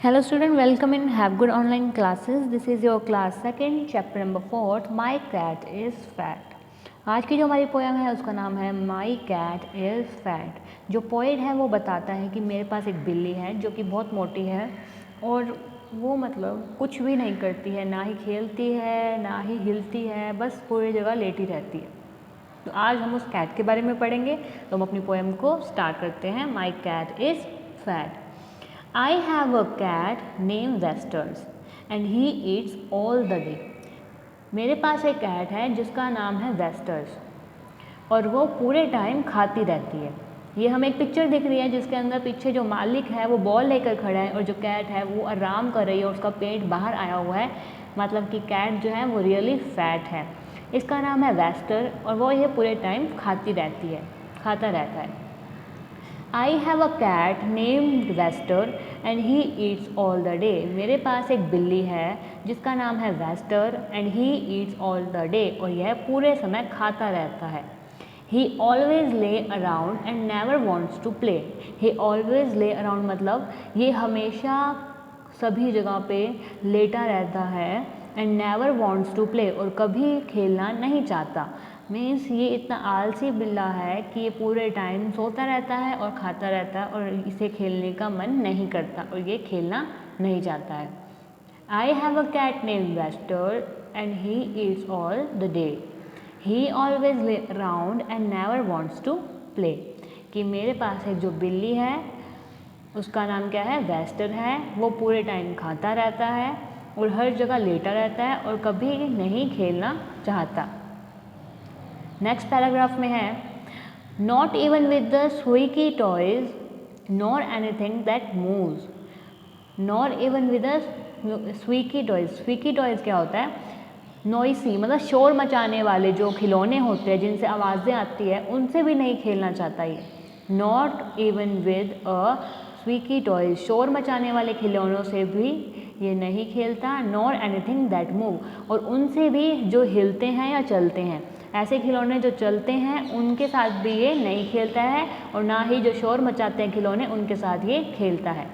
Hello student, welcome in Have Good Online Classes. This is your class second, chapter number 4. My cat is fat. आज की जो हमारी poem है उसका नाम है My cat is fat. जो पोएट है वो बताता है कि मेरे पास एक बिल्ली है जो कि बहुत मोटी है और वो मतलब कुछ भी नहीं करती है, ना ही खेलती है ना ही हिलती है, बस पूरी जगह लेटी रहती है। तो आज हम उस कैट के बारे में पढ़ेंगे। तो हम अपनी पोएम को स्टार्ट करते हैं। My cat is fat. I have a cat named Westers and he eats all the day. मेरे पास एक कैट है जिसका नाम है वेस्टर्स और वो पूरे टाइम खाती रहती है। ये हमें एक पिक्चर दिख रही है जिसके अंदर पीछे जो मालिक है वो बॉल लेकर खड़ा है और जो कैट है वो आराम कर रही है और उसका पेट बाहर आया हुआ है, मतलब कि कैट जो है वो रियली फैट है। इसका नाम है वेस्टर और वो ये पूरे टाइम खाता रहता है। I have a cat named Wester and he eats all the day. मेरे पास एक बिल्ली है जिसका नाम है Wester and he eats all the day और यह पूरे समय खाता रहता है। He always lay around and never wants to play. He always lay around मतलब ये हमेशा सभी जगह पे लेटा रहता है and never wants to play और कभी खेलना नहीं चाहता। मीन्स ये इतना आलसी बिल्ला है कि ये पूरे टाइम सोता रहता है और खाता रहता है और इसे खेलने का मन नहीं करता और ये खेलना नहीं चाहता है। I have a cat named Wester and he eats all the day. He always lay around and never wants to play. कि मेरे पास एक जो बिल्ली है उसका नाम क्या है, वेस्टर है। वो पूरे टाइम खाता रहता है और हर जगह लेटा रहता है और कभी नहीं खेलना चाहता। नेक्स्ट पैराग्राफ में है not even with the squeaky toys nor anything that moves. Nor even with the squeaky toys. Squeaky toys क्या होता है, नॉइसी मतलब शोर मचाने वाले जो खिलौने होते हैं जिनसे आवाज़ें आती है उनसे भी नहीं खेलना चाहता ये। Not even with a squeaky toys, शोर मचाने वाले खिलौनों से भी ये नहीं खेलता। नॉर एनीथिंग दैट मूव, और उनसे भी जो हिलते हैं या चलते हैं, ऐसे खिलौने जो चलते हैं उनके साथ भी ये नहीं खेलता है और ना ही जो शोर मचाते हैं खिलौने उनके साथ ये खेलता है।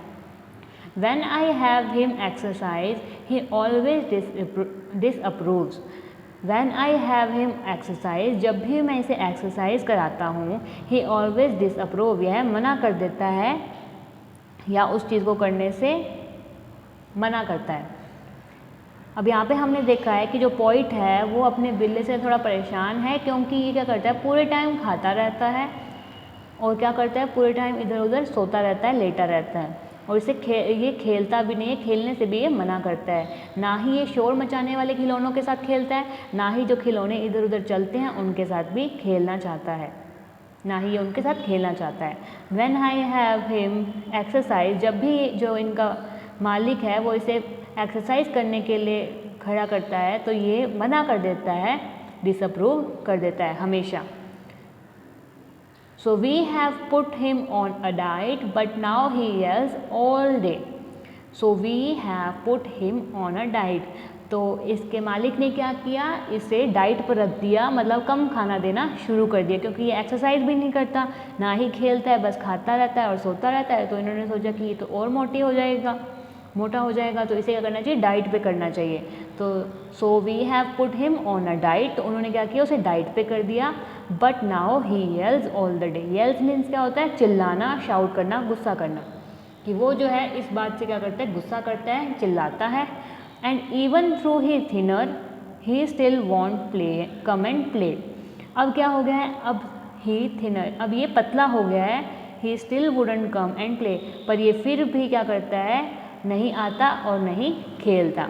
When I have him exercise, he always disapproves. When I have him exercise, जब भी मैं इसे एक्सरसाइज कराता हूँ, he always disapprove, यह मना कर देता है या उस चीज़ को करने से मना करता है। अब यहाँ पे हमने देखा है कि जो पोइट है वो अपने बिल्ली से थोड़ा परेशान है क्योंकि ये क्या करता है, पूरे टाइम खाता रहता है और क्या करता है, पूरे टाइम इधर उधर सोता रहता है, लेटा रहता है और ये खेलता भी नहीं है, खेलने से भी ये मना करता है। ना ही ये शोर मचाने वाले खिलौनों के साथ खेलता है, ना ही जो खिलौने इधर उधर चलते हैं उनके साथ भी खेलना चाहता है, ना ही ये उनके साथ खेलना चाहता है। When I have him exercise, जब भी जो इनका मालिक है वो इसे एक्सरसाइज करने के लिए खड़ा करता है तो ये मना कर देता है, डिसअप्रूव कर देता है हमेशा। So we have put him on a diet but now he yells all day. So we have put him on a diet. तो इसके मालिक ने क्या किया, इसे डाइट पर रख दिया, मतलब कम खाना देना शुरू कर दिया क्योंकि ये एक्सरसाइज भी नहीं करता, ना ही खेलता है, बस खाता रहता है और सोता रहता है। तो इन्होंने सोचा कि ये तो और मोटा हो जाएगा तो इसे क्या करना चाहिए, डाइट पे करना चाहिए। तो so we have put him on a diet, तो उन्होंने क्या किया, उसे डाइट पे कर दिया। But now he yells all the day. Yells means क्या होता है, चिल्लाना, शाउट करना, गुस्सा करना, कि वो जो है इस बात से क्या करता है, गुस्सा करता है, चिल्लाता है। And even through he thinner he still want play come and play. अब क्या हो गया है, अब ही थिनर, अब ये पतला हो गया है, he still wouldn't come and play, पर ये फिर भी क्या करता है, नहीं आता और नहीं खेलता।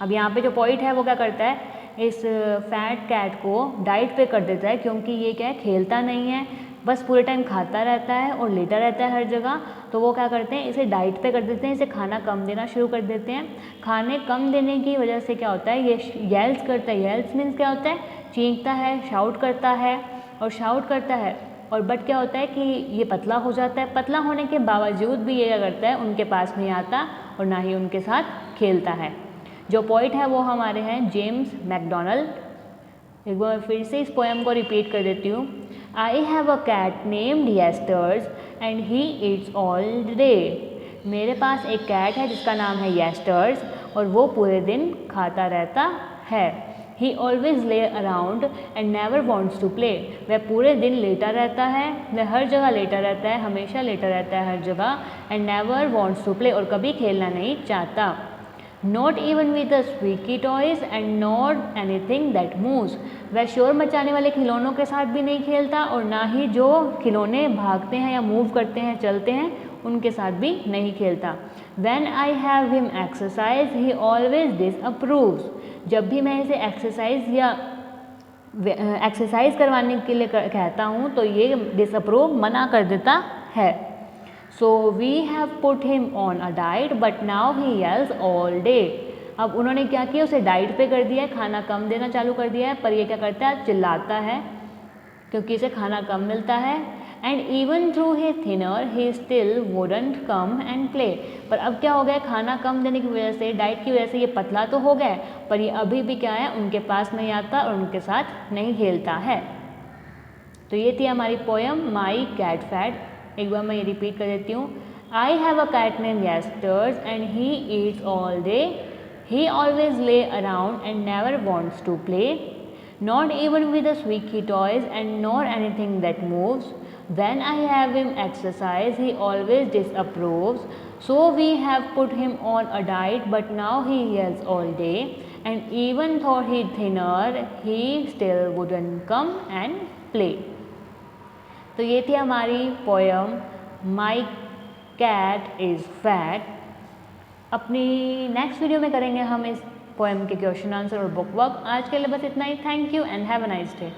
अब यहाँ पे जो पॉइंट है वो क्या करता है, इस फैट कैट को डाइट पे कर देता है क्योंकि ये क्या है, खेलता नहीं है, बस पूरे टाइम खाता रहता है और लेटा रहता है हर जगह। तो वो क्या करते हैं, इसे डाइट पे कर देते हैं, इसे खाना कम देना शुरू कर देते हैं। खाने कम देने की वजह से क्या होता है, ये येल्स करता है। येल्स मीन्स क्या होता है, चीखता है, शाउट करता है और बट क्या होता है कि ये पतला हो जाता है। पतला होने के बावजूद भी ये क्या करता है, उनके पास नहीं आता और ना ही उनके साथ खेलता है। जो पोइट है वो हमारे हैं जेम्स मैकडॉनल्ड। एक बार फिर से इस पोएम को रिपीट कर देती हूँ। I have a cat named Yesters and he eats all day. मेरे पास एक कैट है जिसका नाम है येस्टर्स और वो पूरे दिन खाता रहता है। He always lay around and never wants to play. वह पूरे दिन लेटा रहता है, वह हर जगह लेटा रहता है, हमेशा लेटा रहता है हर जगह। And never wants to play, और कभी खेलना नहीं चाहता। Not even with the squeaky toys and not anything that moves. वह शोर मचाने वाले खिलौनों के साथ भी नहीं खेलता और ना ही जो खिलौने भागते हैं या मूव करते हैं, चलते हैं, उनके साथ भी नहीं खेलता। When I have him exercise, he always disapproves. जब भी मैं इसे एक्सरसाइज करवाने के लिए कहता हूँ तो ये डिसअप्रूव मना कर देता है। So we have put him on a diet but now he yells all day. अब उन्होंने क्या किया, उसे डाइट पे कर दिया है, खाना कम देना चालू कर दिया है, पर ये क्या करता है, चिल्लाता है क्योंकि इसे खाना कम मिलता है। And even through he thinner he still wouldn't come and play. पर अब क्या हो गया, खाना कम देने की वजह से, डाइट की वजह से ये पतला तो हो गया, पर ये अभी भी क्या है, उनके पास नहीं आता और उनके साथ नहीं खेलता है। तो ये थी हमारी पोयम माई कैट फैट। एक बार मैं ये रिपीट कर देती हूँ। I have a cat name Yesters and he eats all day. He always lay around and never wants to play, not even with the squeaky toys and nor anything that moves. When I have him exercise, he always disapproves. So we have put him on a diet, but now he yells all day. And even though he's thinner, he still wouldn't come and play. तो ये थी हमारी poem my cat is fat. अपनी next video में करेंगे हम इस poem के क्वेश्चन आंसर और बुक वर्क। आज के लिए बस इतना ही। Thank you and have a nice day.